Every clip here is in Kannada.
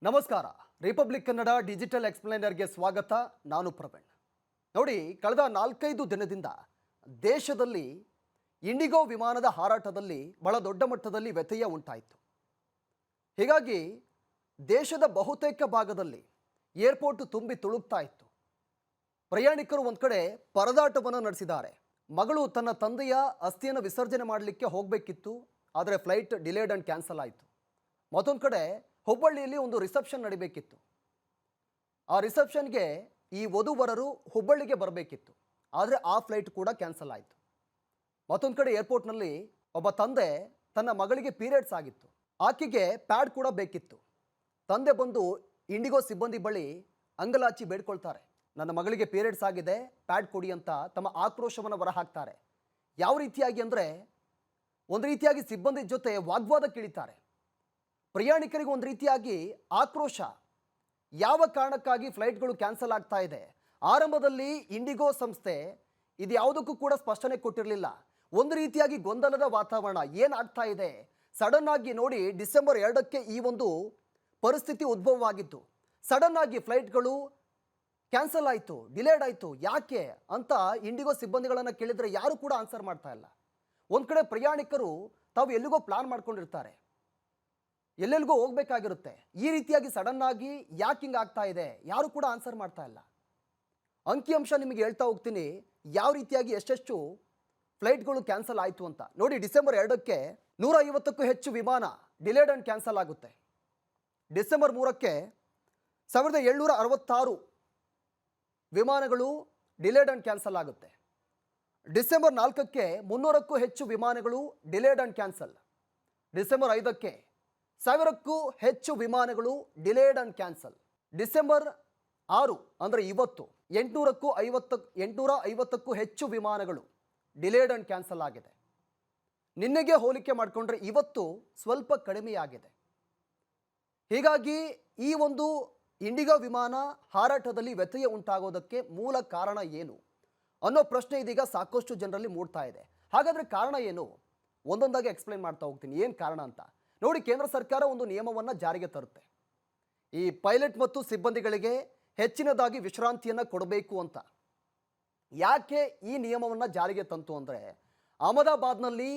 ನಮಸ್ಕಾರ. ರಿಪಬ್ಲಿಕ್ ಕನ್ನಡ ಡಿಜಿಟಲ್ ಎಕ್ಸ್ಪ್ಲೇನರ್ಗೆ ಸ್ವಾಗತ. ನಾನು ಪ್ರವೀಣ್. ನೋಡಿ, ಕಳೆದ 4-5 ದಿನದಿಂದ ದೇಶದಲ್ಲಿ ಇಂಡಿಗೋ ವಿಮಾನದ ಹಾರಾಟದಲ್ಲಿ ಬಹಳ ದೊಡ್ಡ ಮಟ್ಟದಲ್ಲಿ ವ್ಯತ್ಯಯ ಉಂಟಾಯಿತು. ಹೀಗಾಗಿ ದೇಶದ ಬಹುತೇಕ ಭಾಗದಲ್ಲಿ ಏರ್ಪೋರ್ಟ್ ತುಂಬಿ ತುಳುಕ್ತಾ ಇತ್ತು. ಪ್ರಯಾಣಿಕರು ಒಂದು ಕಡೆ ಪರದಾಟವನ್ನು ನಡೆಸಿದ್ದಾರೆ. ಮಗಳು ತನ್ನ ತಂದೆಯ ಅಸ್ಥಿಯನ್ನು ವಿಸರ್ಜನೆ ಮಾಡಲಿಕ್ಕೆ ಹೋಗಬೇಕಿತ್ತು, ಆದರೆ ಫ್ಲೈಟ್ ಡಿಲೇಡ್ ಆ್ಯಂಡ್ ಕ್ಯಾನ್ಸಲ್ ಆಯಿತು. ಮತ್ತೊಂದು ಕಡೆ ಹುಬ್ಬಳ್ಳಿಯಲ್ಲಿ ಒಂದು ರಿಸೆಪ್ಷನ್ ನಡಿಬೇಕಿತ್ತು. ಆ ರಿಸೆಪ್ಷನ್ಗೆ ಈ ವಧುವರರು ಹುಬ್ಬಳ್ಳಿಗೆ ಬರಬೇಕಿತ್ತು, ಆದರೆ ಆ ಫ್ಲೈಟ್ ಕೂಡ ಕ್ಯಾನ್ಸಲ್ ಆಯಿತು. ಮತ್ತೊಂದು ಕಡೆ ಏರ್ಪೋರ್ಟ್ನಲ್ಲಿ ಒಬ್ಬ ತಂದೆ ತನ್ನ ಮಗಳಿಗೆ ಪೀರಿಯಡ್ಸ್ ಆಗಿತ್ತು, ಆಕೆಗೆ ಪ್ಯಾಡ್ ಕೂಡ ಬೇಕಿತ್ತು. ತಂದೆ ಬಂದು ಇಂಡಿಗೋ ಸಿಬ್ಬಂದಿ ಬಳಿ ಅಂಗಲಾಚಿ ಬೇಡ್ಕೊಳ್ತಾರೆ, ನನ್ನ ಮಗಳಿಗೆ ಪೀರಿಯಡ್ಸ್ ಆಗಿದೆ, ಪ್ಯಾಡ್ ಕೊಡಿ ಅಂತ ತಮ್ಮ ಆಕ್ರೋಶವನ್ನು ಹೊರಹಾಕ್ತಾರೆ. ಯಾವ ರೀತಿಯಾಗಿ ಅಂದರೆ, ಒಂದು ರೀತಿಯಾಗಿ ಸಿಬ್ಬಂದಿ ಜೊತೆ ವಾಗ್ವಾದಕ್ಕೆ ಇಳಿತಾರೆ. ಪ್ರಯಾಣಿಕರಿಗೆ ಒಂದು ರೀತಿಯಾಗಿ ಆಕ್ರೋಶ. ಯಾವ ಕಾರಣಕ್ಕಾಗಿ ಫ್ಲೈಟ್ಗಳು ಕ್ಯಾನ್ಸಲ್ ಆಗ್ತಾ ಇದೆ? ಆರಂಭದಲ್ಲಿ ಇಂಡಿಗೋ ಸಂಸ್ಥೆ ಇದು ಯಾವುದಕ್ಕೂ ಕೂಡ ಸ್ಪಷ್ಟನೆ ಕೊಟ್ಟಿರಲಿಲ್ಲ. ಒಂದು ರೀತಿಯಾಗಿ ಗೊಂದಲದ ವಾತಾವರಣ ಏನಾಗ್ತಾ ಇದೆ. ಸಡನ್ ಆಗಿ ನೋಡಿ, ಡಿಸೆಂಬರ್ 2ಕ್ಕೆ ಈ ಒಂದು ಪರಿಸ್ಥಿತಿ ಉದ್ಭವವಾಗಿತ್ತು. ಸಡನ್ ಆಗಿ ಫ್ಲೈಟ್ಗಳು ಕ್ಯಾನ್ಸಲ್ ಆಯಿತು, ಡಿಲೇಡ್ ಆಯಿತು. ಯಾಕೆ ಅಂತ ಇಂಡಿಗೋ ಸಿಬ್ಬಂದಿಗಳನ್ನು ಕೇಳಿದರೆ ಯಾರು ಕೂಡ ಆನ್ಸರ್ ಮಾಡ್ತಾ ಇಲ್ಲ. ಒಂದು ಕಡೆ ಪ್ರಯಾಣಿಕರು ತಾವು ಎಲ್ಲಿಗೋ ಪ್ಲಾನ್ ಮಾಡ್ಕೊಂಡಿರ್ತಾರೆ, ಎಲ್ಲೆಲ್ಲಿಗೋ ಹೋಗಬೇಕಾಗಿರುತ್ತೆ. ಈ ರೀತಿಯಾಗಿ ಸಡನ್ ಆಗಿ ಯಾಕೆ ಹಿಂಗೆ ಆಗ್ತಾ ಇದೆ, ಯಾರು ಕೂಡ ಆನ್ಸರ್ ಮಾಡ್ತಾ ಇಲ್ಲ. ಅಂಕಿಅಂಶ ನಿಮಗೆ ಹೇಳ್ತಾ ಹೋಗ್ತೀನಿ, ಯಾವ ರೀತಿಯಾಗಿ ಎಷ್ಟೆಷ್ಟು ಫ್ಲೈಟ್ಗಳು ಕ್ಯಾನ್ಸಲ್ ಆಯಿತು ಅಂತ. ನೋಡಿ, ಡಿಸೆಂಬರ್ 2ಕ್ಕೆ 150ಕ್ಕೂ ಹೆಚ್ಚು ವಿಮಾನ ಡಿಲೇಡ್ ಆ್ಯಂಡ್ ಕ್ಯಾನ್ಸಲ್ ಆಗುತ್ತೆ. ಡಿಸೆಂಬರ್ 3ಕ್ಕೆ 1766 ವಿಮಾನಗಳು ಡಿಲೇಡ್ ಆ್ಯಂಡ್ ಕ್ಯಾನ್ಸಲ್ ಆಗುತ್ತೆ. ಡಿಸೆಂಬರ್ 4ಕ್ಕೆ 300ಕ್ಕೂ ಹೆಚ್ಚು ವಿಮಾನಗಳು ಡಿಲೇಡ್ ಆ್ಯಂಡ್ ಕ್ಯಾನ್ಸಲ್. ಡಿಸೆಂಬರ್ 5ಕ್ಕೆ 1000ಕ್ಕೂ ಹೆಚ್ಚು ವಿಮಾನಗಳು ಡಿಲೇಡ್ ಆ್ಯಂಡ್ ಕ್ಯಾನ್ಸಲ್. ಡಿಸೆಂಬರ್ 6 ಅಂದರೆ ಇವತ್ತು 850ಕ್ಕೂ ಹೆಚ್ಚು ವಿಮಾನಗಳು ಡಿಲೇಡ್ ಆ್ಯಂಡ್ ಕ್ಯಾನ್ಸಲ್ ಆಗಿದೆ. ನಿನ್ನೆಗೆ ಹೋಲಿಕೆ ಮಾಡಿಕೊಂಡ್ರೆ ಇವತ್ತು ಸ್ವಲ್ಪ ಕಡಿಮೆಯಾಗಿದೆ. ಹೀಗಾಗಿ ಈ ಒಂದು ಇಂಡಿಗೋ ವಿಮಾನ ಹಾರಾಟದಲ್ಲಿ ವ್ಯತ್ಯಯ ಉಂಟಾಗೋದಕ್ಕೆ ಮೂಲ ಕಾರಣ ಏನು ಅನ್ನೋ ಪ್ರಶ್ನೆ ಇದೀಗ ಸಾಕಷ್ಟು ಜನರಲ್ಲಿ ಮೂಡ್ತಾ ಇದೆ. ಹಾಗಾದರೆ ಕಾರಣ ಏನು? ಒಂದೊಂದಾಗಿ ಎಕ್ಸ್ಪ್ಲೈನ್ ಮಾಡ್ತಾ ಹೋಗ್ತೀನಿ ಏನು ಕಾರಣ ಅಂತ. ನೋಡಿ, ಕೇಂದ್ರ ಸರ್ಕಾರ ಒಂದು ನಿಯಮವನ್ನು ಜಾರಿಗೆ ತರುತ್ತೆ. ಈ ಪೈಲಟ್ ಮತ್ತು ಸಿಬ್ಬಂದಿಗಳಿಗೆ ಹೆಚ್ಚಿನದಾಗಿ ವಿಶ್ರಾಂತಿಯನ್ನು ಕೊಡಬೇಕು ಅಂತ. ಯಾಕೆ ಈ ನಿಯಮವನ್ನು ಜಾರಿಗೆ ತಂತು ಅಂದರೆ, ಅಹಮದಾಬಾದ್ನಲ್ಲಿ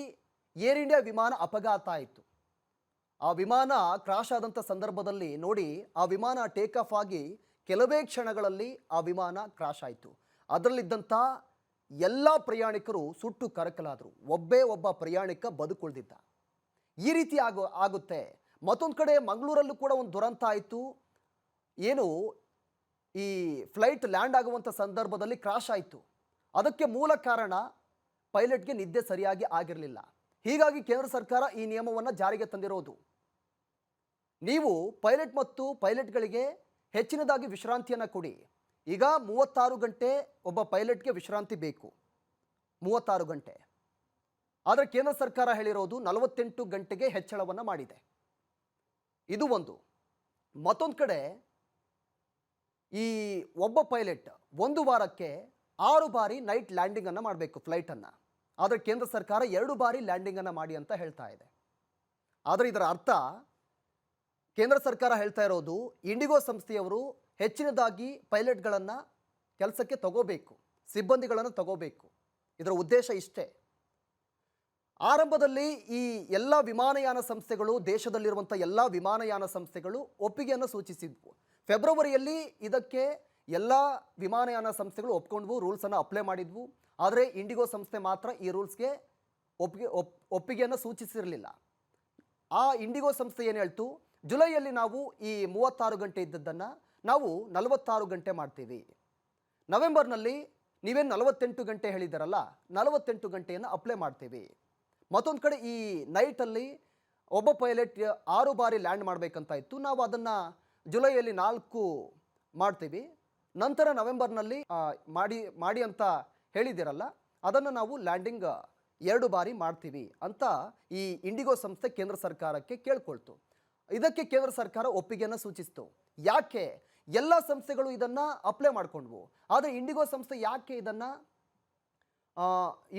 ಏರ್ ಇಂಡಿಯಾ ವಿಮಾನ ಅಪಘಾತ ಆಯಿತು. ಆ ವಿಮಾನ ಕ್ರಾಶ್ ಆದಂಥ ಸಂದರ್ಭದಲ್ಲಿ ನೋಡಿ, ಆ ವಿಮಾನ ಟೇಕ್ ಆಫ್ ಆಗಿ ಕೆಲವೇ ಕ್ಷಣಗಳಲ್ಲಿ ಆ ವಿಮಾನ ಕ್ರಾಶ್ ಆಯಿತು. ಅದರಲ್ಲಿದ್ದಂಥ ಎಲ್ಲ ಪ್ರಯಾಣಿಕರು ಸುಟ್ಟು ಕರಕಲಾದರು. ಒಬ್ಬ ಪ್ರಯಾಣಿಕ ಬದುಕುಳಿದಿದ್ದ. ಈ ರೀತಿ ಆಗುತ್ತೆ. ಮತ್ತೊಂದು ಕಡೆ ಮಂಗಳೂರಲ್ಲೂ ಕೂಡ ಒಂದು ದುರಂತ ಆಯಿತು. ಏನು, ಈ ಫ್ಲೈಟ್ ಲ್ಯಾಂಡ್ ಆಗುವಂಥ ಸಂದರ್ಭದಲ್ಲಿ ಕ್ರಾಶ್ ಆಯಿತು. ಅದಕ್ಕೆ ಮೂಲ ಕಾರಣ ಪೈಲಟ್ಗೆ ನಿದ್ದೆ ಸರಿಯಾಗಿ ಆಗಿರಲಿಲ್ಲ. ಹೀಗಾಗಿ ಕೇಂದ್ರ ಸರ್ಕಾರ ಈ ನಿಯಮವನ್ನು ಜಾರಿಗೆ ತಂದಿರೋದು. ನೀವು ಪೈಲಟ್ ಮತ್ತು ಪೈಲಟ್ಗಳಿಗೆ ಹೆಚ್ಚಿನದಾಗಿ ವಿಶ್ರಾಂತಿಯನ್ನು ಕೊಡಿ. ಈಗ 36 ಗಂಟೆ ಒಬ್ಬ ಪೈಲಟ್ಗೆ ವಿಶ್ರಾಂತಿ ಬೇಕು, 36 ಗಂಟೆ. ಆದರೆ ಕೇಂದ್ರ ಸರ್ಕಾರ ಹೇಳಿರೋದು 48 ಗಂಟೆಗೆ ಹೆಚ್ಚಳವನ್ನು ಮಾಡಿದೆ. ಇದು ಒಂದು. ಮತ್ತೊಂದು ಕಡೆ ಈ ಒಬ್ಬ ಪೈಲಟ್ ಒಂದು ವಾರಕ್ಕೆ 6 ಬಾರಿ ನೈಟ್ ಲ್ಯಾಂಡಿಂಗನ್ನು ಮಾಡಬೇಕು ಫ್ಲೈಟನ್ನು. ಆದರೆ ಕೇಂದ್ರ ಸರ್ಕಾರ 2 ಬಾರಿ ಲ್ಯಾಂಡಿಂಗನ್ನು ಮಾಡಿ ಅಂತ ಹೇಳ್ತಾ ಇದೆ. ಆದರೆ ಇದರ ಅರ್ಥ ಕೇಂದ್ರ ಸರ್ಕಾರ ಹೇಳ್ತಾ ಇರೋದು, ಇಂಡಿಗೋ ಸಂಸ್ಥೆಯವರು ಹೆಚ್ಚಿನದಾಗಿ ಪೈಲಟ್ಗಳನ್ನು ಕೆಲಸಕ್ಕೆ ತಗೋಬೇಕು, ಸಿಬ್ಬಂದಿಗಳನ್ನು ತಗೋಬೇಕು. ಇದರ ಉದ್ದೇಶ ಇಷ್ಟೇ. ಆರಂಭದಲ್ಲಿ ಈ ಎಲ್ಲ ವಿಮಾನಯಾನ ಸಂಸ್ಥೆಗಳು, ದೇಶದಲ್ಲಿರುವಂಥ ಎಲ್ಲ ವಿಮಾನಯಾನ ಸಂಸ್ಥೆಗಳು ಒಪ್ಪಿಗೆಯನ್ನು ಸೂಚಿಸಿದ್ವು. ಫೆಬ್ರವರಿಯಲ್ಲಿ ಇದಕ್ಕೆ ಎಲ್ಲ ವಿಮಾನಯಾನ ಸಂಸ್ಥೆಗಳು ಒಪ್ಕೊಂಡ್ವು, ರೂಲ್ಸನ್ನು ಅಪ್ಲೈ ಮಾಡಿದ್ವು. ಆದರೆ ಇಂಡಿಗೋ ಸಂಸ್ಥೆ ಮಾತ್ರ ಈ ರೂಲ್ಸ್ಗೆ ಒಪ್ಪಿಗೆಯನ್ನು ಸೂಚಿಸಿರಲಿಲ್ಲ. ಆ ಇಂಡಿಗೋ ಸಂಸ್ಥೆ ಏನು ಹೇಳ್ತು, ಜುಲೈಯಲ್ಲಿ ನಾವು ಈ 36 ಗಂಟೆ ಇದ್ದದ್ದನ್ನು ನಾವು 46 ಗಂಟೆ ಮಾಡ್ತೀವಿ. ನವೆಂಬರ್ನಲ್ಲಿ ನೀವೇನು 48 ಗಂಟೆ ಹೇಳಿದ್ದಾರಲ್ಲ, 48 ಗಂಟೆಯನ್ನು ಅಪ್ಲೈ ಮಾಡ್ತೀವಿ. ಮತ್ತೊಂದು ಕಡೆ ಈ ನೈಟಲ್ಲಿ ಒಬ್ಬ ಪೈಲಟ್ 6 ಬಾರಿ ಲ್ಯಾಂಡ್ ಮಾಡಬೇಕಂತ ಇತ್ತು, ನಾವು ಅದನ್ನು ಜುಲೈಯಲ್ಲಿ 4 ಮಾಡ್ತೀವಿ. ನಂತರ ನವೆಂಬರ್ನಲ್ಲಿ ಮಾಡಿ ಅಂತ ಹೇಳಿದ್ದೀರಲ್ಲ, ಅದನ್ನು ನಾವು ಲ್ಯಾಂಡಿಂಗ್ 2 ಬಾರಿ ಮಾಡ್ತೀವಿ ಅಂತ ಈ ಇಂಡಿಗೋ ಸಂಸ್ಥೆ ಕೇಂದ್ರ ಸರ್ಕಾರಕ್ಕೆ ಕೇಳ್ಕೊಳ್ತು. ಇದಕ್ಕೆ ಕೇಂದ್ರ ಸರ್ಕಾರ ಒಪ್ಪಿಗೆಯನ್ನು ಸೂಚಿಸಿತು. ಯಾಕೆ? ಎಲ್ಲ ಸಂಸ್ಥೆಗಳು ಇದನ್ನು ಅಪ್ಲೈ ಮಾಡಿಕೊಂಡ್ವು, ಆದರೆ ಇಂಡಿಗೋ ಸಂಸ್ಥೆ ಯಾಕೆ ಇದನ್ನು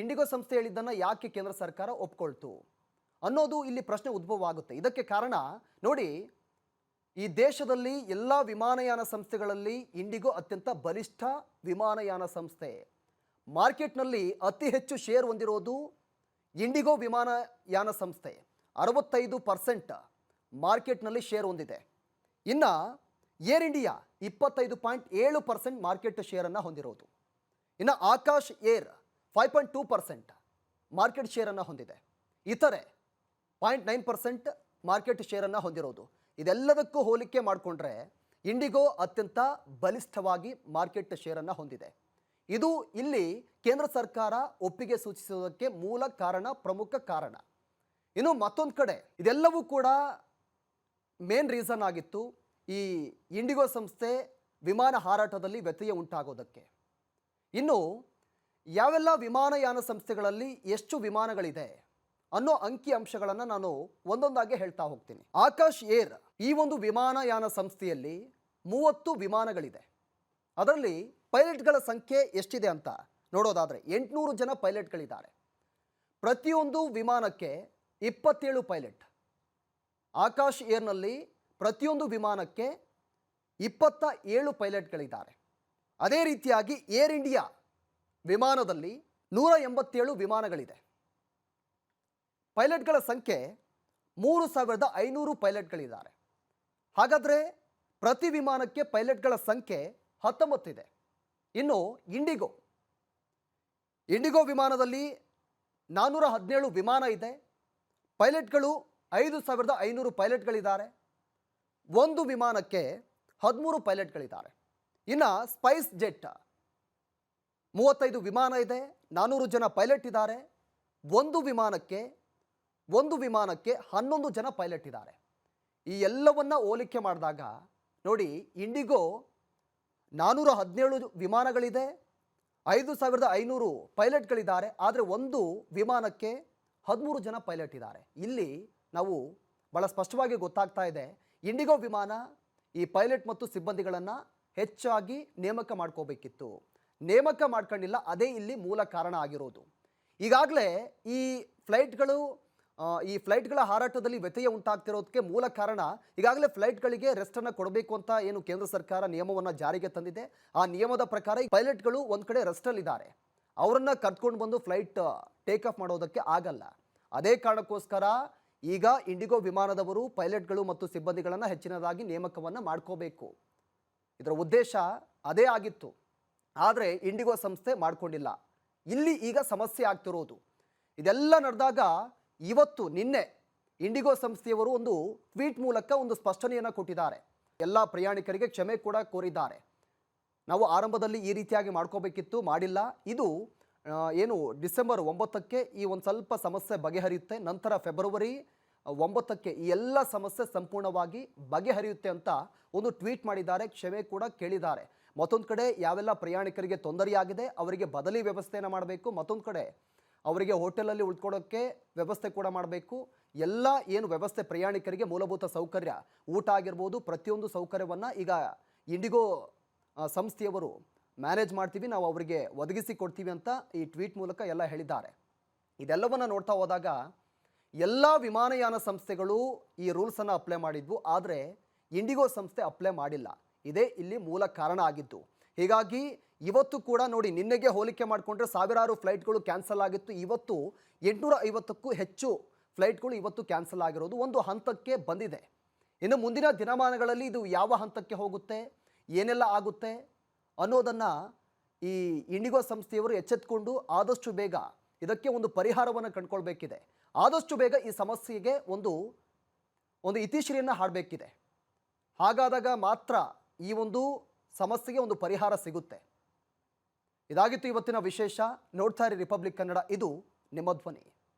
ಇಂಡಿಗೋ ಸಂಸ್ಥೆ ಹೇಳಿದ್ದನ್ನು ಯಾಕೆ ಕೇಂದ್ರ ಸರ್ಕಾರ ಒಪ್ಕೊಳ್ತು ಅನ್ನೋದು ಇಲ್ಲಿ ಪ್ರಶ್ನೆ ಉದ್ಭವ ಆಗುತ್ತೆ. ಇದಕ್ಕೆ ಕಾರಣ ನೋಡಿ, ಈ ದೇಶದಲ್ಲಿ ಎಲ್ಲ ವಿಮಾನಯಾನ ಸಂಸ್ಥೆಗಳಲ್ಲಿ ಇಂಡಿಗೋ ಅತ್ಯಂತ ಬಲಿಷ್ಠ ವಿಮಾನಯಾನ ಸಂಸ್ಥೆ. ಮಾರ್ಕೆಟ್ನಲ್ಲಿ ಅತಿ ಹೆಚ್ಚು ಶೇರ್ ಹೊಂದಿರೋದು ಇಂಡಿಗೋ ವಿಮಾನಯಾನ ಸಂಸ್ಥೆ. 65% ಮಾರ್ಕೆಟ್ನಲ್ಲಿ ಶೇರ್ ಹೊಂದಿದೆ. ಇನ್ನು ಏರ್ ಇಂಡಿಯಾ 25.7% ಮಾರ್ಕೆಟ್ ಶೇರನ್ನು ಹೊಂದಿರೋದು. ಇನ್ನು ಆಕಾಶ್ ಏರ್ 5.2% ಮಾರ್ಕೆಟ್ ಶೇರನ್ನು ಹೊಂದಿದೆ. ಇತರೆ 0.9% ಮಾರ್ಕೆಟ್ ಶೇರನ್ನು ಹೊಂದಿರೋದು. ಇದೆಲ್ಲದಕ್ಕೂ ಹೋಲಿಕೆ ಮಾಡಿಕೊಂಡ್ರೆ ಇಂಡಿಗೋ ಅತ್ಯಂತ ಬಲಿಷ್ಠವಾಗಿ ಮಾರ್ಕೆಟ್ ಶೇರನ್ನು ಹೊಂದಿದೆ. ಇದು ಇಲ್ಲಿ ಕೇಂದ್ರ ಸರ್ಕಾರ ಒಪ್ಪಿಗೆ ಸೂಚಿಸುವುದಕ್ಕೆ ಮೂಲ ಕಾರಣ, ಪ್ರಮುಖ ಕಾರಣ. ಇನ್ನು ಮತ್ತೊಂದು ಕಡೆ ಇದೆಲ್ಲವೂ ಕೂಡ ಮೇನ್ ರೀಸನ್ ಆಗಿತ್ತು ಈ ಇಂಡಿಗೋ ಸಂಸ್ಥೆ ವಿಮಾನ ಹಾರಾಟದಲ್ಲಿ ವ್ಯತ್ಯಯ ಉಂಟಾಗೋದಕ್ಕೆ. ಇನ್ನು ಯಾವೆಲ್ಲ ವಿಮಾನಯಾನ ಸಂಸ್ಥೆಗಳಲ್ಲಿ ಎಷ್ಟು ವಿಮಾನಗಳಿದೆ ಅನ್ನೋ ಅಂಕಿ ಅಂಶಗಳನ್ನು ನಾನು ಒಂದೊಂದಾಗಿ ಹೇಳ್ತಾ ಹೋಗ್ತೀನಿ. ಆಕಾಶ್ ಏರ್ ಈ ಒಂದು ವಿಮಾನಯಾನ ಸಂಸ್ಥೆಯಲ್ಲಿ 30 ವಿಮಾನಗಳಿದೆ. ಅದರಲ್ಲಿ ಪೈಲಟ್ಗಳ ಸಂಖ್ಯೆ ಎಷ್ಟಿದೆ ಅಂತ ನೋಡೋದಾದರೆ 800 ಜನ ಪೈಲಟ್ಗಳಿದ್ದಾರೆ. ಪ್ರತಿಯೊಂದು ವಿಮಾನಕ್ಕೆ 27 ಪೈಲಟ್. ಆಕಾಶ್ ಏರ್ನಲ್ಲಿ ಪ್ರತಿಯೊಂದು ವಿಮಾನಕ್ಕೆ 27 ಪೈಲಟ್ಗಳಿದ್ದಾರೆ. ಅದೇ ರೀತಿಯಾಗಿ ಏರ್ ಇಂಡಿಯಾ ವಿಮಾನದಲ್ಲಿ 187 ವಿಮಾನಗಳಿದೆ. ಪೈಲಟ್ಗಳ ಸಂಖ್ಯೆ 3500 ಪೈಲಟ್ಗಳಿದ್ದಾರೆ. ಹಾಗಾದರೆ ಪ್ರತಿ ವಿಮಾನಕ್ಕೆ ಪೈಲಟ್ಗಳ ಸಂಖ್ಯೆ 19 ಇದೆ. ಇನ್ನು ಇಂಡಿಗೋ ವಿಮಾನದಲ್ಲಿ 417 ವಿಮಾನ ಇದೆ. ಪೈಲಟ್ಗಳು 5500 ಪೈಲಟ್ಗಳಿದ್ದಾರೆ. ಒಂದು ವಿಮಾನಕ್ಕೆ 13 ಪೈಲಟ್ಗಳಿದ್ದಾರೆ. ಇನ್ನು ಸ್ಪೈಸ್ ಜೆಟ್ 35 ವಿಮಾನ ಇದೆ, 400 ಜನ ಪೈಲಟ್ ಇದ್ದಾರೆ. ಒಂದು ವಿಮಾನಕ್ಕೆ 11 ಜನ ಪೈಲಟ್ ಇದ್ದಾರೆ. ಈ ಎಲ್ಲವನ್ನ ಹೋಲಿಕೆ ಮಾಡಿದಾಗ ನೋಡಿ, ಇಂಡಿಗೋ 417 ವಿಮಾನಗಳಿದೆ, 5500 ಪೈಲಟ್ಗಳಿದ್ದಾರೆ. ಆದರೆ ಒಂದು ವಿಮಾನಕ್ಕೆ 13 ಜನ ಪೈಲಟ್ ಇದ್ದಾರೆ. ಇಲ್ಲಿ ನಾವು ಭಾಳ ಸ್ಪಷ್ಟವಾಗಿ ಗೊತ್ತಾಗ್ತಾ ಇದೆ, ಇಂಡಿಗೋ ವಿಮಾನ ಈ ಪೈಲಟ್ ಮತ್ತು ಸಿಬ್ಬಂದಿಗಳನ್ನು ಹೆಚ್ಚಾಗಿ ನೇಮಕ ಮಾಡ್ಕೋಬೇಕಿತ್ತು. ನೇಮಕ ಮಾಡ್ಕೊಂಡಿಲ್ಲ. ಅದೇ ಇಲ್ಲಿ ಮೂಲ ಕಾರಣ ಆಗಿರೋದು. ಈಗಾಗಲೇ ಈ ಫ್ಲೈಟ್ಗಳ ಹಾರಾಟದಲ್ಲಿ ವ್ಯತ್ಯಯ ಉಂಟಾಗ್ತಿರೋದಕ್ಕೆ ಮೂಲ ಕಾರಣ, ಈಗಾಗಲೇ ಫ್ಲೈಟ್ಗಳಿಗೆ ರೆಸ್ಟನ್ನು ಕೊಡಬೇಕು ಅಂತ ಏನು ಕೇಂದ್ರ ಸರ್ಕಾರ ನಿಯಮವನ್ನು ಜಾರಿಗೆ ತಂದಿದೆ. ಆ ನಿಯಮದ ಪ್ರಕಾರ ಪೈಲಟ್ಗಳು ಒಂದು ಕಡೆ ರೆಸ್ಟಲ್ಲಿದ್ದಾರೆ. ಅವರನ್ನು ಕರ್ಕೊಂಡು ಬಂದು ಫ್ಲೈಟ್ ಟೇಕ್ ಆಫ್ ಮಾಡೋದಕ್ಕೆ ಆಗಲ್ಲ. ಅದೇ ಕಾರಣಕ್ಕೋಸ್ಕರ ಈಗ ಇಂಡಿಗೋ ವಿಮಾನದವರು ಪೈಲಟ್ಗಳು ಮತ್ತು ಸಿಬ್ಬಂದಿಗಳನ್ನು ಹೆಚ್ಚಿನದಾಗಿ ನೇಮಕವನ್ನು ಮಾಡ್ಕೋಬೇಕು. ಇದರ ಉದ್ದೇಶ ಅದೇ ಆಗಿತ್ತು. ಆದರೆ ಇಂಡಿಗೋ ಸಂಸ್ಥೆ ಮಾಡಿಕೊಂಡಿಲ್ಲ. ಇಲ್ಲಿ ಈಗ ಸಮಸ್ಯೆ ಆಗ್ತಿರೋದು. ಇದೆಲ್ಲ ನಡೆದಾಗ ನಿನ್ನೆ ಇಂಡಿಗೋ ಸಂಸ್ಥೆಯವರು ಒಂದು ಟ್ವೀಟ್ ಮೂಲಕ ಒಂದು ಸ್ಪಷ್ಟನೆಯನ್ನು ಕೊಟ್ಟಿದ್ದಾರೆ. ಎಲ್ಲ ಪ್ರಯಾಣಿಕರಿಗೆ ಕ್ಷಮೆ ಕೂಡ ಕೋರಿದ್ದಾರೆ. ನಾವು ಆರಂಭದಲ್ಲಿ ಈ ರೀತಿಯಾಗಿ ಮಾಡ್ಕೋಬೇಕಿತ್ತು, ಮಾಡಿಲ್ಲ. ಇದು ಏನು ಡಿಸೆಂಬರ್ 9ಕ್ಕೆ ಈ ಒಂದು ಸ್ವಲ್ಪ ಸಮಸ್ಯೆ ಬಗೆಹರಿಯುತ್ತೆ. ನಂತರ ಫೆಬ್ರವರಿ 9ಕ್ಕೆ ಈ ಎಲ್ಲ ಸಮಸ್ಯೆ ಸಂಪೂರ್ಣವಾಗಿ ಬಗೆಹರಿಯುತ್ತೆ ಅಂತ ಒಂದು ಟ್ವೀಟ್ ಮಾಡಿದ್ದಾರೆ. ಕ್ಷಮೆ ಕೂಡ ಕೇಳಿದ್ದಾರೆ. ಮತ್ತೊಂದು ಕಡೆ ಯಾವೆಲ್ಲ ಪ್ರಯಾಣಿಕರಿಗೆ ತೊಂದರೆಯಾಗಿದೆ ಅವರಿಗೆ ಬದಲಿ ವ್ಯವಸ್ಥೆಯನ್ನು ಮಾಡಬೇಕು. ಮತ್ತೊಂದು ಕಡೆ ಅವರಿಗೆ ಹೋಟೆಲಲ್ಲಿ ಉಳ್ಕೊಳ್ಳೋಕ್ಕೆ ವ್ಯವಸ್ಥೆ ಕೂಡ ಮಾಡಬೇಕು. ಎಲ್ಲ ಏನು ವ್ಯವಸ್ಥೆ ಪ್ರಯಾಣಿಕರಿಗೆ ಮೂಲಭೂತ ಸೌಕರ್ಯ, ಊಟ ಆಗಿರ್ಬೋದು, ಪ್ರತಿಯೊಂದು ಸೌಕರ್ಯವನ್ನು ಈಗ ಇಂಡಿಗೋ ಸಂಸ್ಥೆಯವರು ಮ್ಯಾನೇಜ್ ಮಾಡ್ತೀವಿ, ನಾವು ಅವರಿಗೆ ಒದಗಿಸಿ ಕೊಡ್ತೀವಿ ಅಂತ ಈ ಟ್ವೀಟ್ ಮೂಲಕ ಎಲ್ಲ ಹೇಳಿದ್ದಾರೆ. ಇದೆಲ್ಲವನ್ನು ನೋಡ್ತಾ ಹೋದಾಗ ಎಲ್ಲ ವಿಮಾನಯಾನ ಸಂಸ್ಥೆಗಳು ಈ ರೂಲ್ಸನ್ನು ಅಪ್ಲೈ ಮಾಡಿದ್ವು. ಆದರೆ ಇಂಡಿಗೋ ಸಂಸ್ಥೆ ಅಪ್ಲೈ ಮಾಡಿಲ್ಲ. ಇದೇ ಇಲ್ಲಿ ಮೂಲ ಕಾರಣ ಆಗಿದ್ದು. ಹೀಗಾಗಿ ಇವತ್ತು ಕೂಡ ನೋಡಿ, ನಿನ್ನೆಗೆ ಹೋಲಿಕೆ ಮಾಡಿಕೊಂಡ್ರೆ ಸಾವಿರಾರು ಫ್ಲೈಟ್ಗಳು ಕ್ಯಾನ್ಸಲ್ ಆಗಿತ್ತು. ಇವತ್ತು 850ಕ್ಕೂ ಹೆಚ್ಚು ಫ್ಲೈಟ್ಗಳು ಇವತ್ತು ಕ್ಯಾನ್ಸಲ್ ಆಗಿರೋದು ಒಂದು ಹಂತಕ್ಕೆ ಬಂದಿದೆ. ಇನ್ನು ಮುಂದಿನ ದಿನಮಾನಗಳಲ್ಲಿ ಇದು ಯಾವ ಹಂತಕ್ಕೆ ಹೋಗುತ್ತೆ, ಏನೆಲ್ಲ ಆಗುತ್ತೆ ಅನ್ನೋದನ್ನು ಈ ಇಂಡಿಗೋ ಸಂಸ್ಥೆಯವರು ಎಚ್ಚೆತ್ತುಕೊಂಡು ಆದಷ್ಟು ಬೇಗ ಇದಕ್ಕೆ ಒಂದು ಪರಿಹಾರವನ್ನು ಕಂಡುಕೊಳ್ಬೇಕಿದೆ. ಆದಷ್ಟು ಬೇಗ ಈ ಸಮಸ್ಯೆಗೆ ಒಂದು ಇತಿಶ್ರೀಯನ್ನು ಹಾಡಬೇಕಿದೆ. ಹಾಗಾದಾಗ ಮಾತ್ರ ಈ ಒಂದು ಸಮಸ್ಯೆಗೆ ಒಂದು ಪರಿಹಾರ ಸಿಗುತ್ತೆ. ಇದಾಗಿತ್ತು ಇವತ್ತಿನ ವಿಶೇಷ. ನೋಡ್ತಾ ಇರಿ ರಿಪಬ್ಲಿಕ್ ಕನ್ನಡ, ಇದು ನಿಮ್ಮ ಧ್ವನಿ.